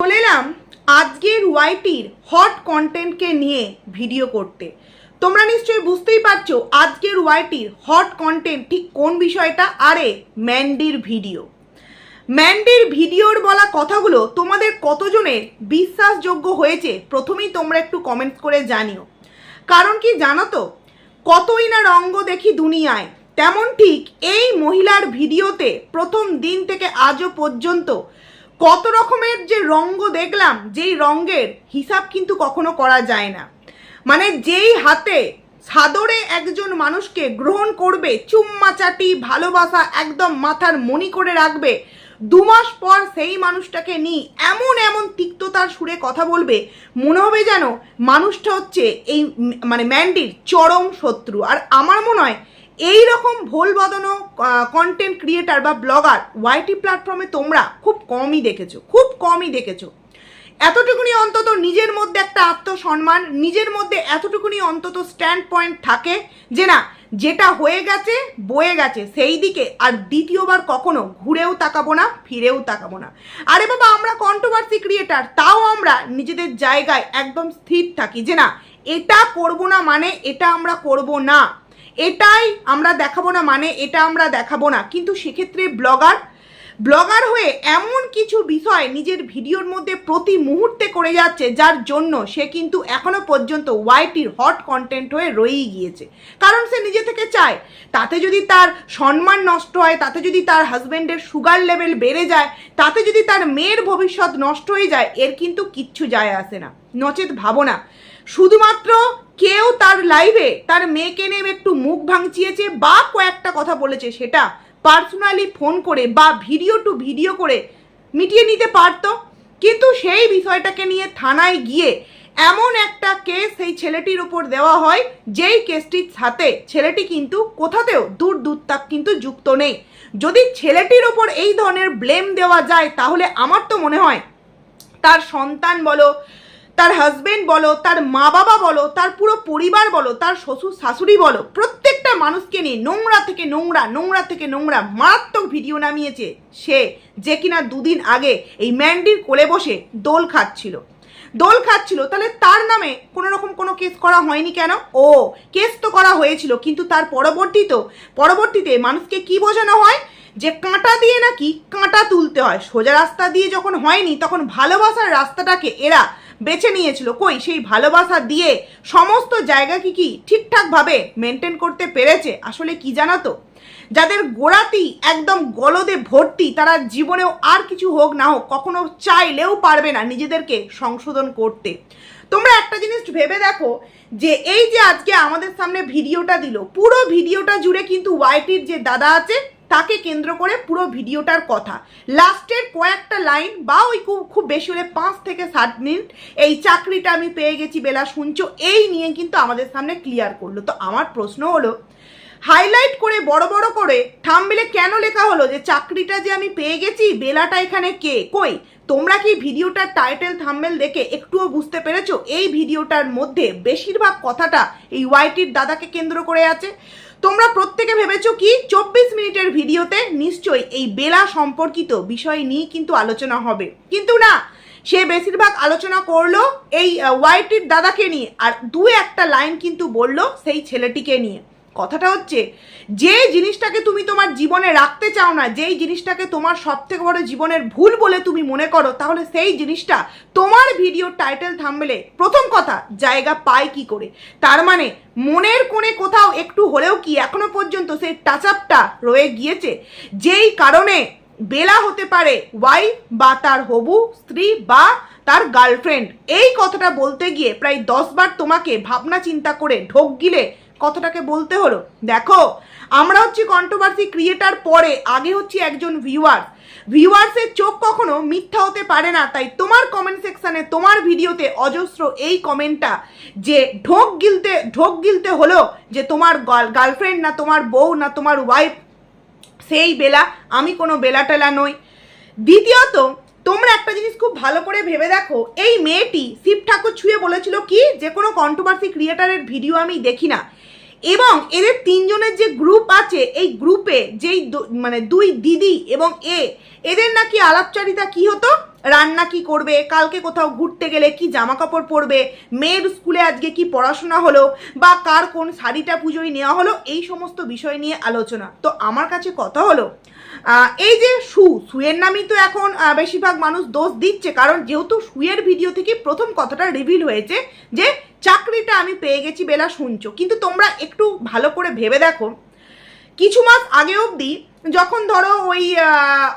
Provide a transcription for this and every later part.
চলে এলাম আজকের ওয়াইটির হট কন্টেন্টকে নিয়ে ভিডিও করতে। তোমরা নিশ্চয়ই বুঝতেই পারছো আজকের ওয়াইটির হট কন্টেন্ট ঠিক কোন বিষয়টা। আরে ম্যান্ডির ভিডিও। ম্যান্ডির ভিডিওর বলা কথাগুলো তোমাদের কতজনের বিশ্বাসযোগ্য হয়েছে প্রথমেই তোমরা একটু কমেন্টস করে জানিও। কারণ কি জানো তো, কতই না রঙ্গ দেখি দুনিয়ায়, তেমন ঠিক এই মহিলার ভিডিওতে প্রথম দিন থেকে আজও পর্যন্ত কত রকমের যে রঙ্গ দেখলাম, যেই রঙ্গের হিসাব কিন্তু কখনো করা যায় না। মানে যেই হাতে সাদরে একজন মানুষকে গ্রহণ করবে, চুম্মাচাটি ভালোবাসা একদম মাথার মণি করে রাখবে, 2 মাস পর সেই মানুষটাকে নিয়ে এমন এমন তিক্ততার সুরে কথা বলবে, মনে হবে যেন মানুষটা হচ্ছে এই ম্যান্ডির চরম শত্রু। আর আমার মনে হয় এই রকম ভোল বাঁধানো কন্টেন্ট ক্রিয়েটার বা ব্লগার ওয়াইটি প্ল্যাটফর্মে তোমরা খুব কমই দেখেছো। এতটুকুনি অন্তত নিজের মধ্যে একটা আত্মসম্মান, নিজের মধ্যে এতটুকুনি অন্তত স্ট্যান্ড পয়েন্ট থাকে যে না, যেটা হয়ে গেছে বয়ে গেছে, সেই দিকে আর দ্বিতীয়বার কখনো ঘুরেও তাকাবো না, ফিরেও তাকাবো না। আরে বাবা, আমরা কন্ট্রোভার্সি ক্রিয়েটার, তাও আমরা নিজেদের জায়গায় একদম স্থির থাকি যে না, এটা করবো না মানে এটা আমরা করবো না, এটাই আমরা দেখাবো না মানে এটা আমরা দেখাবো না। কিন্তু সেক্ষেত্রে ব্লগার হয়ে এমন কিছু বিষয় নিজের ভিডিওর মধ্যে প্রতি মুহূর্তে করে যাচ্ছে, যার জন্য সে কিন্তু এখনো পর্যন্ত ওয়াইটির হট কন্টেন্ট হয়ে রয়েই গিয়েছে। কারণ সে নিজে থেকে চায়, তাতে যদি তার সম্মান নষ্ট হয়, তাতে যদি তার হাজব্যান্ডের সুগার লেভেল বেড়ে যায়, তাতে যদি তার মেয়ের ভবিষ্যৎ নষ্ট হয়ে যায়, এর কিন্তু কিচ্ছু যায় আসে না। নচেত ভাবো না, শুধুমাত্র কেউ তার লাইভে তার মেয়েকে নিয়ে একটু মুখ ভাঙচিয়েছে বা কয়েকটা কথা বলেছে, সেটা পার্সোনালি ফোন করে বা ভিডিও টু ভিডিও করে মিটিয়ে নিতে পারতো। কিন্তু সেই বিষয়টাকে নিয়ে থানায় গিয়ে এমন একটা কেস সেই ছেলেটির উপর দেওয়া হয়, যেই কেসটির সাথে ছেলেটি কিন্তু কোথাতেও দূর তাক কিন্তু যুক্ত নেই। যদি ছেলেটির ওপর এই ধরনের ব্লেম দেওয়া যায়, তাহলে আমার তো মনে হয় তার সন্তান বলো, তার হাজবেন্ড বলো, তার মা বাবা বলো, তার পুরো পরিবার বলো, তার শ্বশুর শাশুড়ি বলো, প্রত্যেকটা মানুষকে নিয়ে নোংরা থেকে নোংরা মারাত্মক ভিডিও নামিয়েছে সে, যে কিনা 2 দিন আগে এই ম্যান্ডির কোলে বসে দোল খাচ্ছিল। তাহলে তার নামে কোনো রকম কোনো কেস করা হয়নি কেন? ও, কেস তো করা হয়েছিল, কিন্তু তার পরবর্তীতে মানুষকে কি বোঝানো হয় যে কাঁটা দিয়ে নাকি কাঁটা তুলতে হয়। সোজা রাস্তা দিয়ে যখন হয়নি, তখন ভালোবাসার রাস্তাটাকে এরা বেছে নিয়েছিল। কই সেই ভালোবাসা দিয়ে সমস্ত জায়গা কি ঠিকঠাকভাবে মেনটেন করতে পেরেছে? আসলে কি জানো তো, যাদের গোড়াতেই একদম গলদে ভর্তি, তারা জীবনেও আর কিছু হোক না হোক কখনো চাইলেও পারবে না নিজেদেরকে সংশোধন করতে। তোমরা একটা জিনিস ভেবে দেখো, যে এই যে আজকে আমাদের সামনে ভিডিওটা দিল, পুরো ভিডিওটা জুড়ে কিন্তু ওয়াইটির যে দাদা আছে তাকে কেন্দ্র করে পুরো ভিডিওটার কথা। লাস্টের কয়েকটা লাইন বা ওই খুব বেশি হলে 5 থেকে 7 মিনিট, এই চাকরিটা আমি পেয়ে গেছি বেলা শুনছো, এই নিয়ে কিন্তু আমাদের সামনে ক্লিয়ার করলো। তো আমার প্রশ্ন হলো, হাইলাইট করে বড় করে থাম্বনেলে কেন লেখা হলো যে চাকরিটা যে আমি পেয়ে গেছি, বেলাটা এখানে কে? কই তোমরা কি ভিডিওটার টাইটেল থাম্বনেল দেখে একটুও বুঝতে পেরেছো এই ভিডিওটার মধ্যে বেশিরভাগ কথাটা এই ওয়াইটির দাদাকে কেন্দ্র করে আছে? তোমরা প্রত্যেকে ভেবেছো কি 24 মিনিটের ভিডিওতে নিশ্চয়ই এই বেলা সম্পর্কিত বিষয় নিয়ে কিন্তু আলোচনা হবে, কিন্তু না, সে বেশিরভাগ আলোচনা করলো এই ওয়াইটির দাদাকে নিয়ে, আর 2-1টা লাইন কিন্তু বললো সেই ছেলেটিকে নিয়ে। কথাটা হচ্ছে, যে জিনিসটাকে তুমি তোমার জীবনে রাখতে চাও না, যেই জিনিসটাকে তোমার সবথেকে বড় জীবনের ভুল বলে তুমি মনে করো, তাহলে সেই জিনিসটা তোমার ভিডিওর টাইটেল থাম্বনেলে প্রথম কথা জায়গা পায় কি করে? তার মানে মনের কোণে কোথাও একটু হলেও কি এখনো পর্যন্ত সেই টাচ আপটা রয়ে গিয়েছে, যেই কারণে বেলা হতে পারে ওয়াইফ বা তার হবু স্ত্রী বা তার গার্লফ্রেন্ড। এই কথাটা বলতে গিয়ে প্রায় 10 বার তোমাকে ভাবনা চিন্তা করে ঢোক গিলে কথাটাকে বলতে হলো। দেখো, আমরা হচ্ছি কন্ট্রোভার্সি ক্রিয়েটার, পরে আগে হচ্ছি একজন ভিউয়ার্সের চোখ কখনো মিথ্যা হতে পারে না। তাই তোমার কমেন্ট সেকশনে, তোমার ভিডিওতে অজস্র এই কমেন্টটা যে ঢোক গিলতে হলো যে তোমার গার্লফ্রেন্ড না তোমার বউ না তোমার ওয়াইফ সেই বেলা, আমি কোনো বেলা টেলা নই। দ্বিতীয়ত, তোমরা একটা জিনিস খুব ভালো করে ভেবে দেখো, এই মেয়েটি শিব ঠাকুর ছুঁয়ে বলেছিল কি যে কোনো কন্ট্রোভার্সি ক্রিয়েটারের ভিডিও আমি দেখি না, এবং এদের 3 জনের যে গ্রুপ আছে, এই গ্রুপে যেই 2 দিদি এবং এদের নাকি আলাপচারিতা কি হতো, রান্না কি করবে, কালকে কোথাও ঘুরতে গেলে কি জামা কাপড় পরবে, মেয়ের স্কুলে আজকে কি পড়াশোনা হলো, বা কার কোন শাড়িটা পুজোয় নেওয়া হলো, এই সমস্ত বিষয় নিয়ে আলোচনা। তো আমার কাছে কথা হলো, এই যে সুয়ের নামই তো এখন বেশিরভাগ মানুষ দোষ দিচ্ছে, কারণ যেহেতু সুয়ের ভিডিও থেকে প্রথম কথাটা রিভিল হয়েছে যে চাকরিটা আমি পেয়ে গেছি বেলা শুনছো, কিন্তু তোমরা একটু ভালো করে ভেবে দেখো, কিছু মাস আগে অবধি যখন ধরো ওই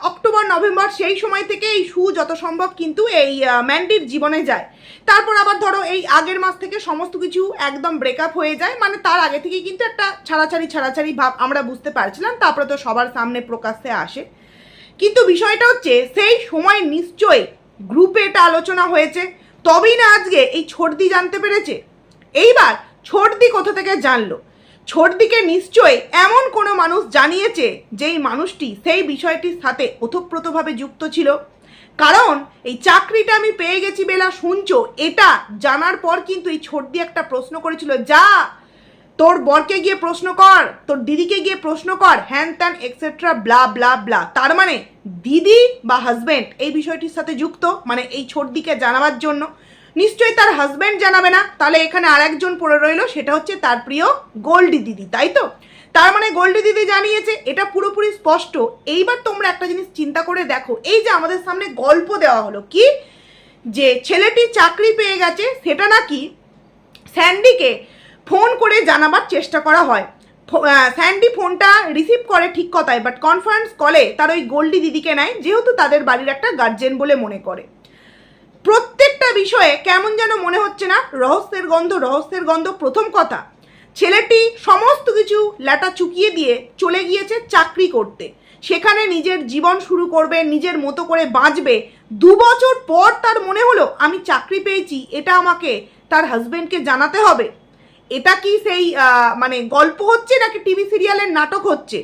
অক্টোবর নভেম্বর সেই সময় থেকে এই যত সম্ভব কিন্তু এই ম্যান্ডির জীবনে যায়, তারপর আবার ধরো এই আগের মাস থেকে সমস্ত কিছু একদম ব্রেকআপ হয়ে যায়, মানে তার আগে থেকে কিন্তু একটা ছাড়াছাড়ি ভাব আমরা বুঝতে পারছিলাম, তারপরে তো সবার সামনে প্রকাশ্যে আসে। কিন্তু বিষয়টা হচ্ছে সেই সময় নিশ্চয়ই গ্রুপে এটা আলোচনা হয়েছে, তবেই না আজকে এই ছোটদি জানতে পেরেছে। এইবার ছোটদি কোথা থেকে জানলো? ছোটদিকে নিশ্চয়ই এমন কোনো মানুষ জানিয়েছে যেই মানুষটি সেই বিষয়টির সাথে ওতপ্রোতভাবে যুক্ত ছিল, কারণ এই চাকরিটা আমি পেয়ে গেছি বেলা শুনছো এটা জানার পর কিন্তু এই ছোটদি একটা প্রশ্ন করেছিল, যা তোর বরকে গিয়ে প্রশ্ন কর, তোর দিদিকে গিয়ে প্রশ্ন কর, হ্যান ত্যান এক্সেট্রা ব্লা ব্লা ব্লা। তার মানে দিদি বা হাজব্যান্ড এই বিষয়টির সাথে যুক্ত, মানে এই ছোটদিকে জানাবার জন্য। নিশ্চয়ই তার হাজব্যান্ড জানাবে না, তাহলে এখানে আরেকজন পড়ে রইলো, সেটা হচ্ছে তার প্রিয় গোল্ডি দিদি, তাই তো? তার মানে গোল্ডি দিদি জানিয়েছে, এটা পুরোপুরি স্পষ্ট। এইবার তোমরা একটা জিনিস চিন্তা করে দেখো, এই যে আমাদের সামনে গল্প দেওয়া হলো কি, যে ছেলেটি চাকরি পেয়ে গেছে সেটা নাকি স্যান্ডিকে ফোন করে জানাবার চেষ্টা করা হয়। স্যান্ডি ফোনটা রিসিভ করে ঠিক কথাই, বাট কনফারেন্স কলে তার ওই গোল্ডি দিদিকে নেয়, যেহেতু তাদের বাড়ির একটা গার্জেন বলে মনে করে। প্রত্যেকটা বিষয়ে কেমন যেন মনে হচ্ছে না রহস্যের গন্ধ। প্রথম কথা, ছেলেটি সমস্ত কিছু ল্যাটা চুকিয়ে দিয়ে চলে গিয়েছে চাকরি করতে, সেখানে নিজের জীবন শুরু করবে, নিজের মতো করে বাঁচবে। 2 বছর পর তার মনে হলো আমি চাকরি পেয়েছি, এটা আমাকে তার হাজবেন্ডকে জানাতে হবে। এটা কি সেই মানে গল্প হচ্ছে নাকি টিভি সিরিয়ালের নাটক হচ্ছে?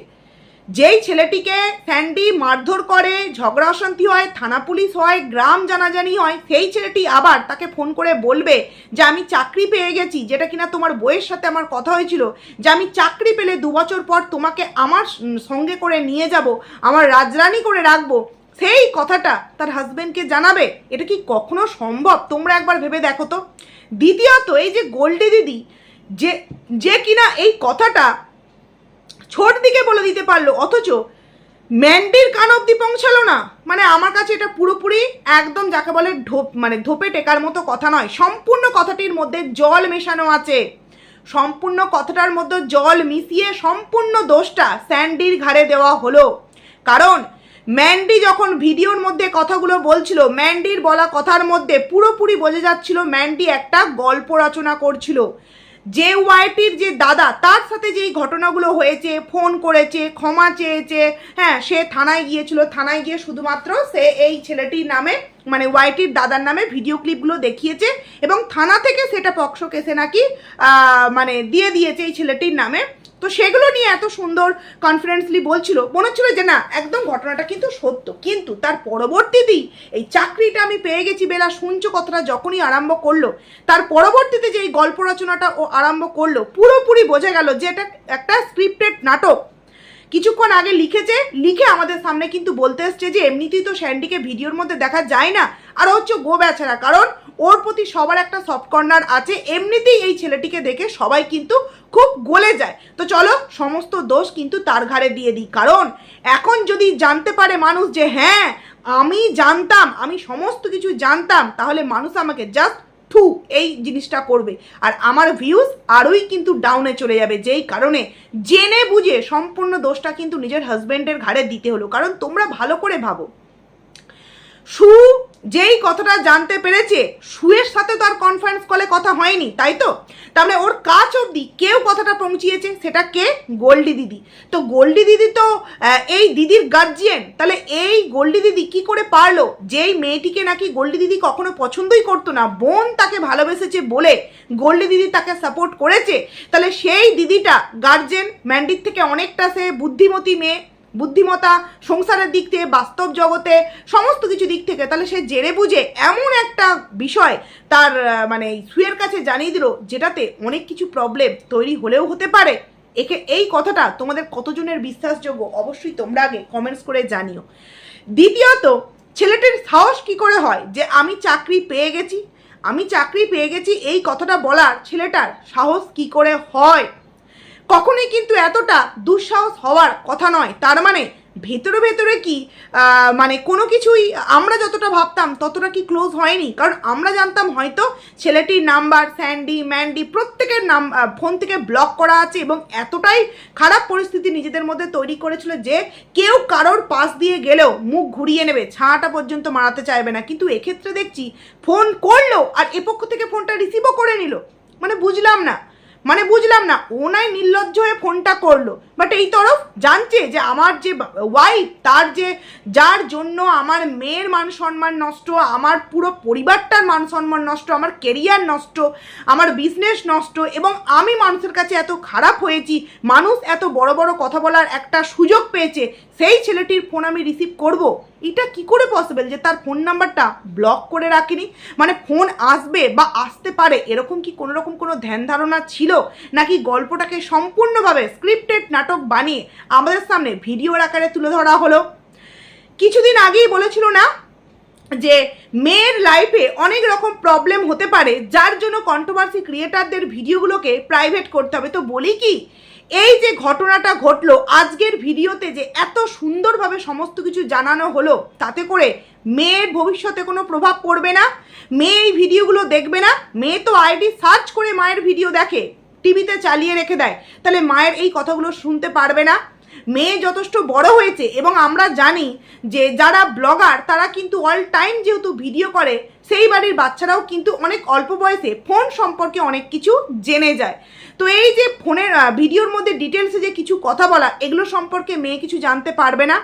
যেই ছেলেটিকে স্যান্ডি মারধর করে, ঝগড়া অশান্তি হয়, থানা পুলিশ হয়, গ্রাম জানাজানি হয়, সেই ছেলেটি আবার তাকে ফোন করে বলবে যে আমি চাকরি পেয়ে গেছি, যেটা কিনা তোমার বইয়ের সাথে আমার কথা হয়েছিল যে আমি চাকরি পেলে 2 বছর পর তোমাকে আমার সঙ্গে করে নিয়ে যাব, আমার রাজরানী করে রাখবো, সেই কথাটা তার হাজবেন্ডকে জানাবে? এটা কি কখনো সম্ভব? তোমরা একবার ভেবে দেখো তো। দ্বিতীয়ত, এই যে গোল্ডি দিদি যে কিনা এই কথাটা ছোটদিকে বলে দিতে পারলো, অথচ ম্যান্ডির কান অব্দি পৌঁছালো না, মানে আমার কাছে এটা পুরোপুরি একদম যাকে বলে ধোপে টেকার মতো কথা নয়। সম্পূর্ণ কথাটির মধ্যে জল মেশানো আছে, সম্পূর্ণ কথাটার মধ্যে জল মিশিয়ে সম্পূর্ণ দোষটা স্যান্ডির ঘাড়ে দেওয়া হলো। কারণ ম্যান্ডি যখন ভিডিওর মধ্যে কথাগুলো বলছিল, ম্যান্ডির বলা কথার মধ্যে পুরোপুরি বোঝা যাচ্ছিল ম্যান্ডি একটা গল্প রচনা করছিল। যে ওয়াইটির যে দাদা, তার সাথে যেই ঘটনাগুলো হয়েছে, ফোন করেছে, ক্ষমা চেয়েছে, হ্যাঁ সে থানায় গিয়েছিল, থানায় গিয়ে শুধুমাত্র সে এই ছেলেটির নামে মানে ওয়াইটির দাদার নামে ভিডিও ক্লিপগুলো দেখিয়েছে, এবং থানা থেকে সেটা পক্সো কেসে নাকি মানে দিয়ে দিয়েছে এই ছেলেটির নামে। তো সেগুলো নিয়ে এত সুন্দর কনফিডেন্সলি বলছিল, মনে হচ্ছিল যে না একদম ঘটনাটা কিন্তু সত্য। কিন্তু তার পরবর্তীতেই এই চাকরিটা আমি পেয়ে গেছি বেলা শুনছো কথাটা যখনই আরম্ভ করলো, তার পরবর্তীতে যে এই গল্প রচনাটা ও আরম্ভ করলো, পুরোপুরি বোঝা গেল যে এটা একটা স্ক্রিপ্টেড নাটক। কিছুক্ষণ আগে লিখে আমাদের সামনে কিন্তু বলতে এসছে যে এমনিতেই তো স্যান্ডিকে ভিডিওর মধ্যে দেখা যায় না, আর হচ্ছে গো বেচারা, কারণ ওর প্রতি সবার একটা সফট কর্নার আছে, এমনিতেই এই ছেলেটিকে দেখে সবাই কিন্তু খুব গলে যায়। তো চলো সমস্ত দোষ কিন্তু তার ঘাড়ে দিয়ে দিই, কারণ এখন যদি জানতে পারে মানুষ যে হ্যাঁ আমি জানতাম, আমি সমস্ত কিছু জানতাম, তাহলে মানুষ আমাকে জাস্ট এই জিনিসটা করবে, আর আমার ভিউজ আরোই কিন্তু ডাউনে চলে যাবে। যেই কারণে জেনে বুঝে সম্পূর্ণ দোষটা কিন্তু নিজের হাজবেন্ডের ঘাড়ে দিতে হলো। কারণ তোমরা ভালো করে ভাবো, যেই কথাটা জানতে পেরেছে, সুয়ের সাথে তো আর কনফারেন্স কলে কথা হয়নি, তাই তো? তাহলে ওর কাছ অবধি কেউ কথাটা পৌঁছিয়েছে, সেটা কে? গোল্ডি দিদি। তো গোল্ডি দিদি তো এই দিদির গার্জিয়ান, তাহলে এই গোল্ডি দিদি কি করে পারলো, যেই মেয়েটিকে নাকি গোল্ডি দিদি কখনো পছন্দই করতো না, বোন তাকে ভালোবেসেছে বলে গোল্ডি দিদি তাকে সাপোর্ট করেছে, তাহলে সেই দিদিটা গার্জিয়ান, ম্যান্ডির থেকে অনেকটা সে বুদ্ধিমতী মেয়ে, বুদ্ধিমতা, সংসারের দিক থেকে, বাস্তব জগতে সমস্ত কিছু দিক থেকে, তাহলে সে জেনে বুঝে এমন একটা বিষয় তার মানে সুয়ের কাছে জানিয়ে দিল, যেটাতে অনেক কিছু প্রবলেম তৈরি হলেও হতে পারে। এই কথাটা তোমাদের কতজনের বিশ্বাসযোগ্য অবশ্যই তোমরা আগে কমেন্টস করে জানিও। দ্বিতীয়ত, ছেলেটির সাহস কি করে হয় যে আমি চাকরি পেয়ে গেছি এই কথাটা বলার ছেলেটার সাহস কি করে হয়? কখনোই কিন্তু এতটা দুঃসাহস হওয়ার কথা নয়। তার মানে ভেতরে ভেতরে কি মানে কোনো কিছুই আমরা যতটা ভাবতাম ততটা কি ক্লোজ হয়নি? কারণ আমরা জানতাম হয়তো ছেলেটির নাম্বার স্যান্ডি ম্যান্ডি প্রত্যেকের ফোন থেকে ব্লক করা আছে এবং এতটাই খারাপ পরিস্থিতি নিজেদের মধ্যে তৈরি করেছিল যে কেউ কারোর পাশ দিয়ে গেলেও মুখ ঘুরিয়ে নেবে, ছাঁটা পর্যন্ত মারাতে চাইবে না। কিন্তু এক্ষেত্রে দেখছি ফোন করলো আর এ পক্ষ থেকে ফোনটা রিসিভও করে নিল। মানে বুঝলাম না ও নাই নির্লজ্জ হয়ে ফোনটা করলো, বাট এই তরফ জানছে যে আমার যে ওয়াইফ যার জন্য আমার মেয়ের মান সম্মান নষ্ট, আমার পুরো পরিবারটার মান সম্মান নষ্ট, আমার কেরিয়ার নষ্ট, আমার বিজনেস নষ্ট, এবং আমি মানুষের কাছে এত খারাপ হয়েছি, মানুষ এত বড় বড় কথা বলার একটা সুযোগ পেয়েছে, সেই ছেলেটির ফোন আমি রিসিভ করব? এটা কি করে পসিবল যে তার ফোন নাম্বারটা ব্লক করে রাখিনি? মানে ফোন আসবে বা আসতে পারে এরকম কি কোনো রকম কোনো ধ্যান ধারণা ছিল, নাকি গল্পটাকে সম্পূর্ণভাবে স্ক্রিপ্টেড নাটক বানিয়ে আমাদের সামনে ভিডিওর আকারে তুলে ধরা হলো? কিছুদিন আগেই বলেছিল না যে মেয়ের লাইফে অনেক রকম প্রবলেম হতে পারে, যার জন্য কন্ট্রোভার্সি ক্রিয়েটারদের ভিডিওগুলোকে প্রাইভেট করতে হবে। তো বলি কি, এই যে ঘটনাটা ঘটলো আজকের ভিডিওতে, যে এত সুন্দরভাবে সমস্ত কিছু জানানো হলো, তাতে করে মেয়ের ভবিষ্যতে কোনো প্রভাব পড়বে না? মেয়ে এই ভিডিওগুলো দেখবে না? মেয়ে তো আইডি সার্চ করে মায়ের ভিডিও দেখে, টিভিতে চালিয়ে রেখে দেয়, তাহলে মায়ের এই কথাগুলো শুনতে পারবে না? মেয়ে যথেষ্ট বড় হয়েছে এবং আমরা জানি যে যারা ব্লগার তারা কিন্তু অল টাইম যেহেতু ভিডিও করে, সেই বাড়ির বাচ্চারাও কিন্তু অনেক অল্প বয়সে ফোন সম্পর্কে অনেক কিছু জেনে যায়। তো এই যে ফোনের ভিডিওর মধ্যে ডিটেলসে যে কিছু কথা বলা, এগুলো সম্পর্কে মেয়ে কিছু জানতে পারবে না।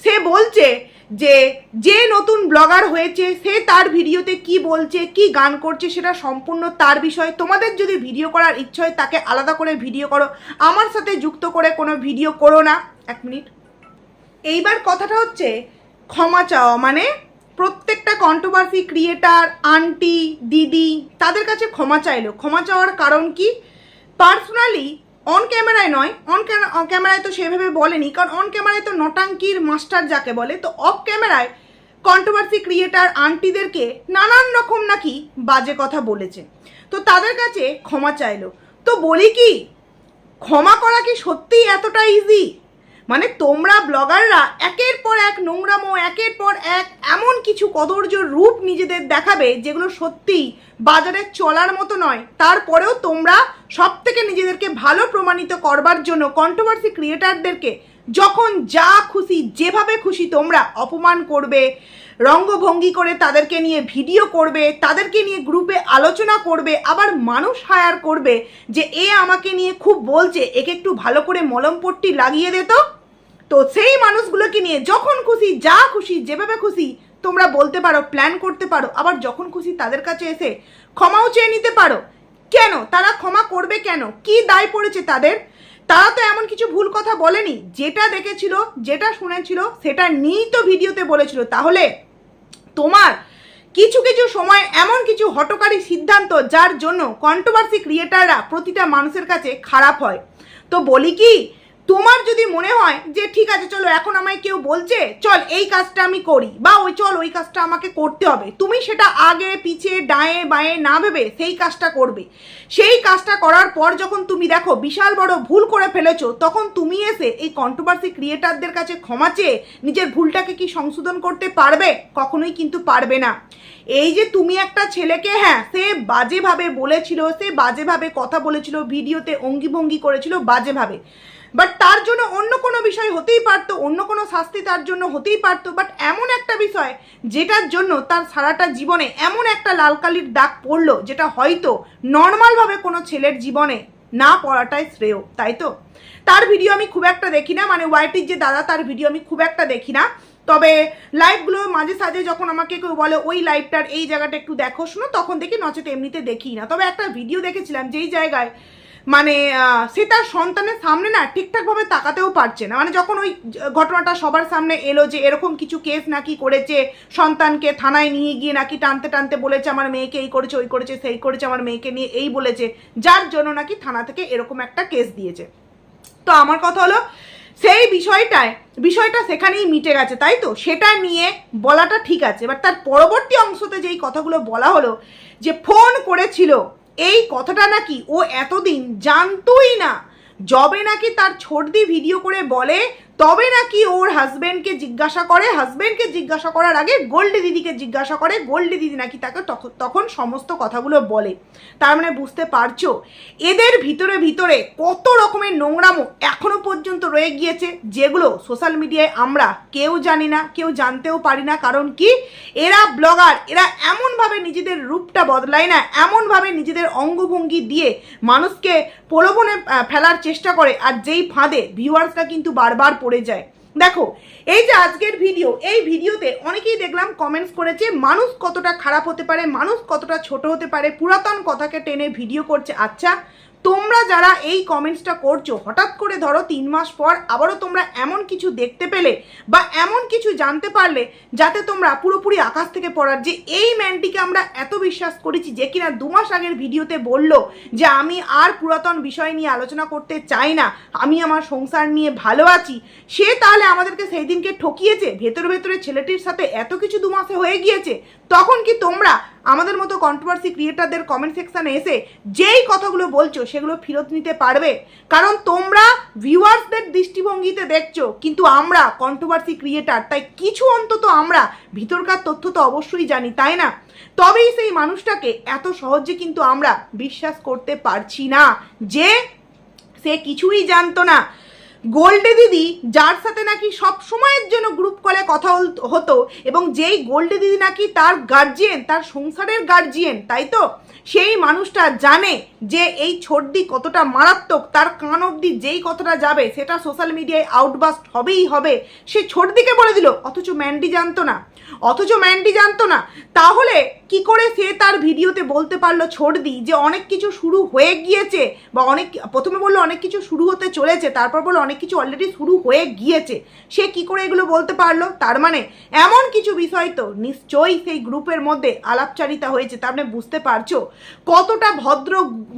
সে বলছে যে নতুন ব্লগার হয়েছে সে তার ভিডিওতে কি বলছে, কি গান করছে, সেটা সম্পূর্ণ তার বিষয়। তোমাদের যদি ভিডিও করার ইচ্ছা হয় তাকে আলাদা করে ভিডিও করো, আমার সাথে যুক্ত করে কোনো ভিডিও করো না। এক মিনিট, এইবার কথাটা হচ্ছে ক্ষমা চাওয়া। মানে প্রত্যেকটা কন্ট্রোভার্সি ক্রিয়েটার আন্টি দিদি তাদের কাছে ক্ষমা চাইলো। ক্ষমা চাওয়ার কারণ কি? পার্সোনালি অন ক্যামেরায় নয়, অন ক্যামেরায় তো সেভাবে বলেনি, কারণ অন ক্যামেরায় তো নটাঙ্কির মাস্টার যাকে বলে, তো অফ ক্যামেরায় কন্ট্রোভার্সি ক্রিয়েটার আন্টিদেরকে নানান রকম নাকি বাজে কথা বলেছে, তো তাদের কাছে ক্ষমা চাইলো। তো বলি কি, ক্ষমা করা কি সত্যিই এতটা ইজি? মানে তোমরা ব্লগাররা একের পর এক নোংরামো, একের পর এক এমন কিছু কদর্য রূপ নিজেদের দেখাবে যেগুলো সত্যিই বাজারে চলার মতো নয়, তারপরেও তোমরা সব থেকে নিজেদেরকে ভালো প্রমাণিত করবার জন্য কন্ট্রোভার্সি ক্রিয়েটারদেরকে যখন যা খুশি যেভাবে খুশি তোমরা অপমান করবে, রঙ্গভঙ্গি করে তাদেরকে নিয়ে ভিডিও করবে, তাদেরকে নিয়ে গ্রুপে আলোচনা করবে, আবার মানুষ হায়ার করবে যে এ আমাকে নিয়ে খুব বলছে, একে একটু ভালো করে মলমপট্টি লাগিয়ে দে। তো সেই মানুষগুলোকে নিয়ে যখন খুশি যা খুশি যেভাবে খুশি তোমরা বলতে পারো, প্ল্যান করতে পারো, আবার যখন খুশি তাদের কাছে এসে ক্ষমাও চেয়ে নিতে পারো। কেন তারা ক্ষমা করবে? কেন? কি দায় পড়েছে তাদের? তারা তো এমন কিছু ভুল কথা বলেনি, যেটা দেখেছিল যেটা শুনেছিল সেটা নিয়েই তো ভিডিওতে বলেছিল। তাহলে তোমার কিছু কিছু সময় এমন কিছু হঠকারী সিদ্ধান্ত যার জন্য কন্ট্রোভার্সি ক্রিয়েটাররা প্রতিটা মানুষের কাছে খারাপ হয়। তো বলি কি, তোমার যদি মনে হয় যে ঠিক আছে চলো এখন আমায় কেউ বলছে চল এই কাজটা আমি করি, বা ওই কাজটা আমাকে করতে হবে, তুমি সেটা আগে পিছে ডায়ে বাঁয়ে না ভেবে সেই কাজটা করবে। সেই কাজটা করার পর যখন তুমি দেখো বিশাল বড় ভুল করে ফেলেছো, তখন তুমি এসে এই কন্ট্রোভার্সি ক্রিয়েটারদের কাছে ক্ষমা চেয়ে নিজের ভুলটাকে কি সংশোধন করতে পারবে? কখনোই কিন্তু পারবে না। এই যে তুমি একটা ছেলেকে, হ্যাঁ সে বাজেভাবে বলেছিল, সে বাজেভাবে কথা বলেছিল, ভিডিওতে অঙ্গিভঙ্গি করেছিল বাজেভাবে, বাট তার জন্য অন্য কোনো বিষয় হতেই পারতো, অন্য কোনো শাস্তি তার জন্য হতেই পারতো, বাট এমন একটা বিষয় যেটার জন্য তার সারাটা জীবনে এমন একটা লাল কালির দাগ পড়লো, যেটা হয়তো নর্মালভাবে কোনো ছেলের জীবনে না পড়াটাই শ্রেয়, তাই তো? তার ভিডিও আমি খুব একটা দেখি না, মানে ওয়াইটির যে দাদা তার ভিডিও আমি খুব একটা দেখি না, তবে লাইভগুলো মাঝে সাঝে যখন আমাকে কেউ বলে ওই লাইভটার এই জায়গাটা একটু দেখো শোনো, তখন দেখি, নচেত এমনিতে দেখি না। তবে একটা ভিডিও দেখেছিলাম যেই জায়গায় মানে সে তার সন্তানের সামনে না ঠিকঠাকভাবে তাকাতেও পারছে না, মানে যখন ওই ঘটনাটা সবার সামনে এলো যে এরকম কিছু কেস নাকি করেছে, সন্তানকে থানায় নিয়ে গিয়ে নাকি টানতে টানতে বলেছে আমার মেয়েকে এই করেছে ওই করেছে সেই করেছে, আমার মেয়েকে নিয়ে এই বলেছে, যার জন্য নাকি থানা থেকে এরকম একটা কেস দিয়েছে। তো আমার কথা হলো সেই বিষয়টা সেখানেই মিটে গেছে, তাই তো? সেটা নিয়ে বলাটা ঠিক আছে। এবার তার পরবর্তী অংশতে যেই কথাগুলো বলা হলো যে ফোন করেছিল, এই কথাটা নাকি ও এতদিন জানতোই না। যবে নাকি তার ছোটদি ভিডিও করে বলে তবে নাকি ওর হাজব্যান্ডকে জিজ্ঞাসা করে, হাজব্যান্ডকে জিজ্ঞাসা করার আগে গোল্ডি দিদিকে জিজ্ঞাসা করে, গোল্ডি দিদি নাকি তাকে তখন সমস্ত কথাগুলো বলে। তার মানে বুঝতে পারছো এদের ভিতরে কত রকমের নোংরামো এখনো পর্যন্ত রয়ে গিয়েছে, যেগুলো সোশ্যাল মিডিয়ায় আমরা কেউ জানি না, কেউ জানতেও পারি না। কারণ কি, এরা ব্লগার, এরা এমনভাবে নিজেদের রূপটা বদলায় না, এমনভাবে নিজেদের অঙ্গভঙ্গি দিয়ে মানুষকে প্রলোভনে ফেলার চেষ্টা করে, আর যেই ফাঁদে ভিউয়ার্সরা কিন্তু বারবার পড়ে যায়। দেখো, এই যে আজকের ভিডিও, এই ভিডিওতে অনেকেই দেখলাম কমেন্টস করেছে মানুষ কতটা খারাপ হতে পারে, মানুষ কতটা ছোট হতে পারে, পুরাতন কথাকে টেনে ভিডিও করছে। আচ্ছা, তোমরা যারা এই কমেন্টসটা করছো, হঠাৎ করে ধরো 3 মাস পর আবারও তোমরা এমন কিছু দেখতে পেলে বা এমন কিছু জানতে পারলে যাতে তোমরা পুরোপুরি আকাশ থেকে পড়ার, যে এই ম্যানটিকে আমরা এত বিশ্বাস করেছি, যে কিনা 2 মাস আগের ভিডিওতে বললো যে আমি আর পুরাতন বিষয় নিয়ে আলোচনা করতে চাই না, আমি আমার সংসার নিয়ে ভালো আছি, সে তাহলে আমাদেরকে সেই দিনকে ঠকিয়েছে। ভেতরে ছেলেটির সাথে এত কিছু 2 মাসে হয়ে গিয়েছে, তখন কি তোমরা আমাদের মতো কন্ট্রোভার্সি ক্রিয়েটারদের কমেন্ট সেকশনে এসে যেই কথাগুলো বলছো সেগুলো ফেরত নিতে পারবে? কারণ তোমরা ভিউয়ার্সদের দৃষ্টিভঙ্গিতে দেখছো, কিন্তু আমরা কন্ট্রোভার্সি ক্রিয়েটার, তাই কিছু অন্তত আমরা ভিতরকার তথ্য তো অবশ্যই জানি, তাই না? তবেই সেই মানুষটাকে এত সহজে কিন্তু আমরা বিশ্বাস করতে পারছি না যে সে কিছুই জানতো না। গোল্ডে দিদি, যার সাথে নাকি সব সময়ের জন্য গ্রুপ কলে কথা হতো, এবং যেই গোল্ডে দিদি নাকি তার গার্জিয়ান, তার সংসারের গার্জিয়ান, তাই তো? সেই মানুষটা জানে যে এই ছোটদি কতটা মারাত্মক, তার কান অবধি যেই কথাটা যাবে সেটা সোশ্যাল মিডিয়ায় আউটবাস্ট হবেই হবে। সে ছোটদিকে বলে দিল, অথচ ম্যান্ডি জানতো না। তাহলে কি করে সে তার ভিডিওতে বলতে পারলো ছোটদি যে অনেক কিছু শুরু হয়ে গিয়েছে, বা প্রথমে বললো অনেক কিছু শুরু হতে চলেছে, তারপর বললো অনেক কিছু অলরেডি শুরু হয়ে গিয়েছে। সে কি করে এগুলো বলতে পারলো? তার মানে এমন কিছু বিষয় তো নিশ্চয়ই সেই গ্রুপের মধ্যে আলাপচারিতা হয়েছে। তার মানে বুঝতে পারছো কতটা ভদ্র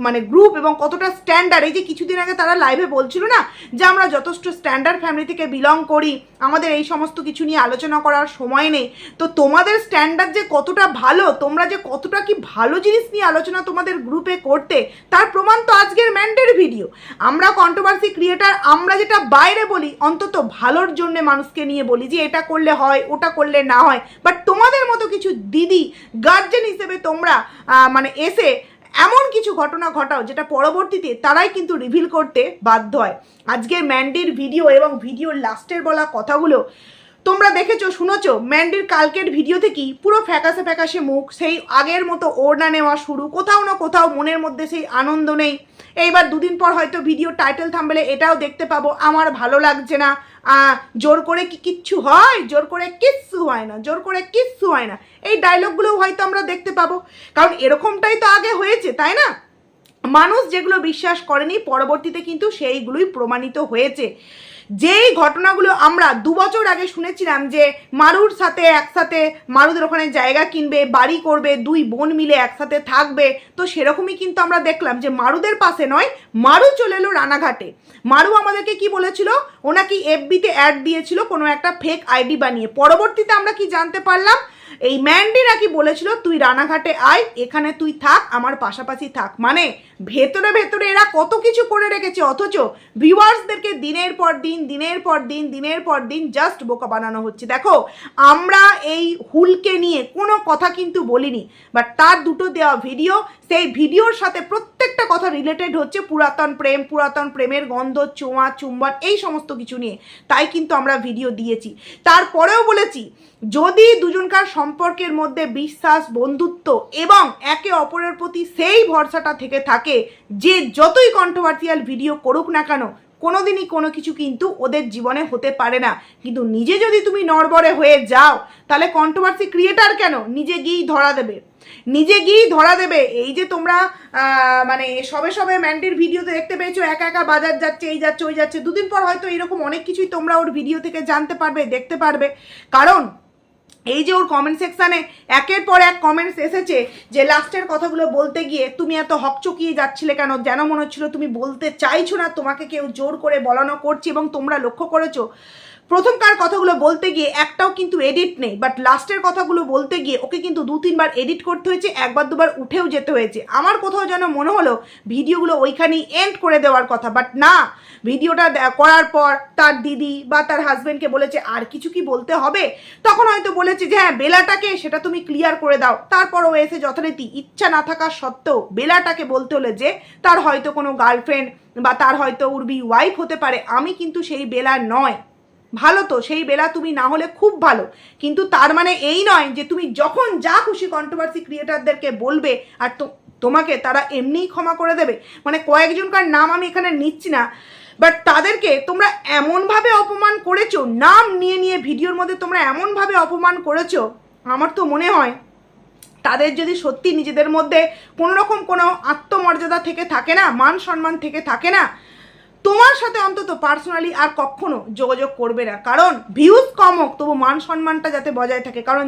মানে গ্রুপ এবং কতটা স্ট্যান্ডার্ড। এই যে কিছুদিন আগে তারা লাইভে বলছিল না যে আমরা যথেষ্ট স্ট্যান্ডার্ড ফ্যামিলি থেকে বিলং করি, আমাদের এই সমস্ত কিছু নিয়ে আলোচনা করার সময় নেই। তো তোমাদের স্ট্যান্ডার্ড যে কতটা ভালো, তোমরা যে কতটা কি ভালো জিনিস নিয়ে আলোচনা তোমাদের গ্রুপে করতে, তার প্রমাণ তো আজকের ম্যান্ডের ভিডিও। আমরা কন্ট্রোভার্সি ক্রিয়েটার, আমরা যেটা বাইরে বলি অন্তত ভালোর জন্য মানুষকে নিয়ে বলি যে এটা করলে হয়, ওটা করলে না হয়। বাট তোমাদের মতো কিছু দিদি গার্জেন হিসেবে তোমরা মানে এসে এমন কিছু ঘটনা ঘটাও যেটা পরবর্তীতে তারাই কিন্তু রিভিল করতে বাধ্য হয়। আজকের ম্যান্ডির ভিডিও এবং ভিডিওর লাস্টের বলা কথাগুলো তোমরা দেখেছো, শুনেছো। ম্যান্ডির কালকের ভিডিও থেকেই পুরো ফ্যাকাশে মুখ, সেই আগের মতো ওড়না নেওয়া শুরু, কোথাও না কোথাও মনের মধ্যে সেই আনন্দ নেই। এইবার 2 দিন পর হয়তো ভিডিও টাইটেল থাম্বনেলে এটাও দেখতে পাবো, আমার ভালো লাগছে না, জোর করে কি কিচ্ছু হয়, জোর করে কিচ্ছু হয় না, এই ডায়লগগুলোও হয়তো আমরা দেখতে পাবো। কারণ এরকমটাই তো আগে হয়েছে, তাই না? মানুষ যেগুলো বিশ্বাস করেনি পরবর্তীতে কিন্তু সেইগুলোই প্রমাণিত হয়েছে। যেই ঘটনাগুলো আমরা 2 বছর আগে শুনেছিলাম যে মারুর সাথে একসাথে মারুদের ওখানে জায়গা কিনবে, বাড়ি করবে, 2 বোন মিলে একসাথে থাকবে, তো সেরকমই কিন্তু আমরা দেখলাম যে মারুদের পাশে নয়, মারু চলে এলো রানাঘাটে। মারু আমাদেরকে কি বলেছিল, ও নাকি এফবিতে অ্যাড দিয়েছিল কোনো একটা ফেক আইডি বানিয়ে। পরবর্তীতে আমরা কি জানতে পারলাম, এই ম্যান্ডি নাকি বলেছিল তুই রানাঘাটে আয়, এখানে তুই থাক, আমার পাশাপাশি থাক। মানে ভেতরে এরা কত কিছু করে রেখেছে, অথচ ভিউয়ার্সদেরকে দিনের পর দিন জাস্ট বোকা বানানো হচ্ছে। দেখো, আমরা এই হুলকে নিয়ে কোনো কথা কিন্তু বলিনি, বাট তার 2টো দেওয়া ভিডিও, সেই ভিডিওর সাথে প্রত্যেকটা কথা রিলেটেড হচ্ছে পুরাতন প্রেমের গন্ধ, চোঁয়া চুম্বন, এই সমস্ত কিছু নিয়ে। তাই কিন্তু আমরা ভিডিও দিয়েছি। তারপরেও বলেছি যদি দুজনকার সম্পর্কের মধ্যে বিশ্বাস, বন্ধুত্ব এবং একে অপরের প্রতি সেই ভরসাটা থেকে থাকে, যে যতই কন্ট্রোভার্সিয়াল ভিডিও করুক না কেন কোনোদিনই কোনো কিছু কিন্তু ওদের জীবনে হতে পারে না। কিন্তু নিজে যদি তুমি নড়বড়ে হয়ে যাও, তাহলে কন্ট্রোভার্সি ক্রিয়েটার কেন নিজে গিয়েই ধরা দেবে। এই যে তোমরা মানে সবে ম্যান্ডির ভিডিওতে দেখতে পেয়েছো একা বাজার যাচ্ছে, এই যাচ্ছে ওই যাচ্ছে, 2 দিন পর হয়তো এরকম অনেক কিছুই তোমরা ওর ভিডিও থেকে জানতে পারবে, দেখতে পারবে। কারণ এই যে ওর কমেন্ট সেকশানে একের পর এক কমেন্টস এসেছে যে লাস্টের কথাগুলো বলতে গিয়ে তুমি এত হকচকিয়ে যাচ্ছিলে কেন, যেন মনে হচ্ছিল তুমি বলতে চাইছো না, তোমাকে কেউ জোর করে বলানো করছে। এবং তোমরা লক্ষ্য করেছো প্রথমকার কথাগুলো বলতে গিয়ে একটাও কিন্তু এডিট নেই, বাট লাস্টের কথাগুলো বলতে গিয়ে ওকে কিন্তু 2-3 বার এডিট করতে হয়েছে, 1-2 বার উঠেও যেতে হয়েছে। আমার কোথাও যেন মনে হলো ভিডিওগুলো ওইখানেই এন্ড করে দেওয়ার কথা, বাট না, ভিডিওটা করার পর তার দিদি বা তার হাজব্যান্ডকে বলেছে আর কিছু কি বলতে হবে, তখন হয়তো বলেছে যে হ্যাঁ বেলাটাকে সেটা তুমি ক্লিয়ার করে দাও। তারপর ও এসে যথারীতি ইচ্ছা না থাকা সত্ত্বেও বেলাটাকে বলতে হলে যে তার হয়তো কোনো গার্লফ্রেন্ড বা তার হয়তো উর্বি ওয়াইফ হতে পারে, আমি কিন্তু সেই বেলা নয়। ভালো তো, সেই বেলা তুমি না হলে খুব ভালো, কিন্তু তার মানে এই নয় যে তুমি যখন যা খুশি কন্ট্রোভার্সি ক্রিয়েটারদেরকে বলবে আর তোমাকে তারা এমনিই ক্ষমা করে দেবে। মানে কয়েকজনকার নাম আমি এখানে নিচ্ছি না, বাট তাদেরকে তোমরা এমনভাবে অপমান করেছো, নাম নিয়ে নিয়ে ভিডিওর মধ্যে তোমরা এমনভাবে অপমান করেছো, আমার তো মনে হয় তাদের যদি সত্যি নিজেদের মধ্যে কোনো রকম কোনো আত্মমর্যাদা থেকে থাকে না, মান সম্মান থেকে থাকে না, তোমার সাথে অন্তত পার্সোনালি আর কখনো যোগাযোগ করবে না। কারণ ভিউজ কম হোক তবু মান সম্মানটা যাতে বজায় থাকে। কারণ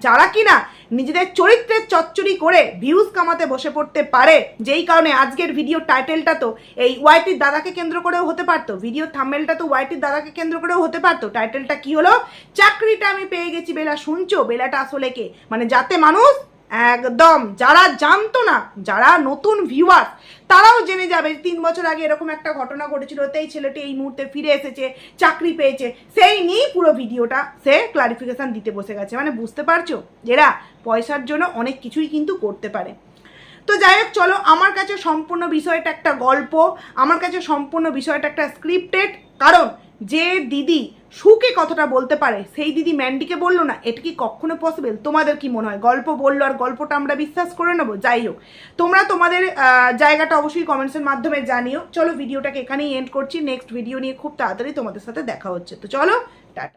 যারা কিনা নিজেদের চরিত্রের চচ্চড়ি করে ভিউজ কামাতে বসে পড়তে পারে, যেই কারণে আজকের ভিডিও টাইটেলটা তো এই ওয়াইটির দাদাকে কেন্দ্র করেও হতে পারতো, ভিডিও থাম্বনেলটা তো ওয়াইটির দাদাকে কেন্দ্র করেও হতে পারতো। টাইটেলটা কি হলো, চাকরিটা আমি পেয়ে গেছি বেলা, শুনছো বেলাটা আসলে কে, মানে যাতে মানুষ একদম যারা জানতো না, যারা নতুন ভিউয়ার তারাও জেনে যাবে 3 বছর আগে এরকম একটা ঘটনা ঘটেছিল, এই ছেলেটি এই মুহূর্তে ফিরে এসেছে, চাকরি পেয়েছে, সেই নিয়েই পুরো ভিডিওটা সে ক্লারিফিকেশন দিতে বসে গেছে। মানে বুঝতে পারছো এরা পয়সার জন্য অনেক কিছুই কিন্তু করতে পারে। তো যাই হোক, চলো, আমার কাছে সম্পূর্ণ বিষয়টা একটা গল্প, আমার কাছে সম্পূর্ণ বিষয়টা একটা স্ক্রিপ্টেড। কারণ যে দিদি সুকে কথাটা বলতে পারে সেই দিদি ম্যান্ডিকে বললো না, এটা কি কখনো পসিবল? তোমাদের কি মনে হয়? গল্প বললো আর গল্পটা আমরা বিশ্বাস করে নেবো? যাই হোক, তোমরা তোমাদের জায়গাটা অবশ্যই কমেন্টসের মাধ্যমে জানিও। চলো ভিডিওটাকে এখানেই এন্ড করছি, নেক্সট ভিডিও নিয়ে খুব তাড়াতাড়ি তোমাদের সাথে দেখা হচ্ছে। তো চলো, টাটা।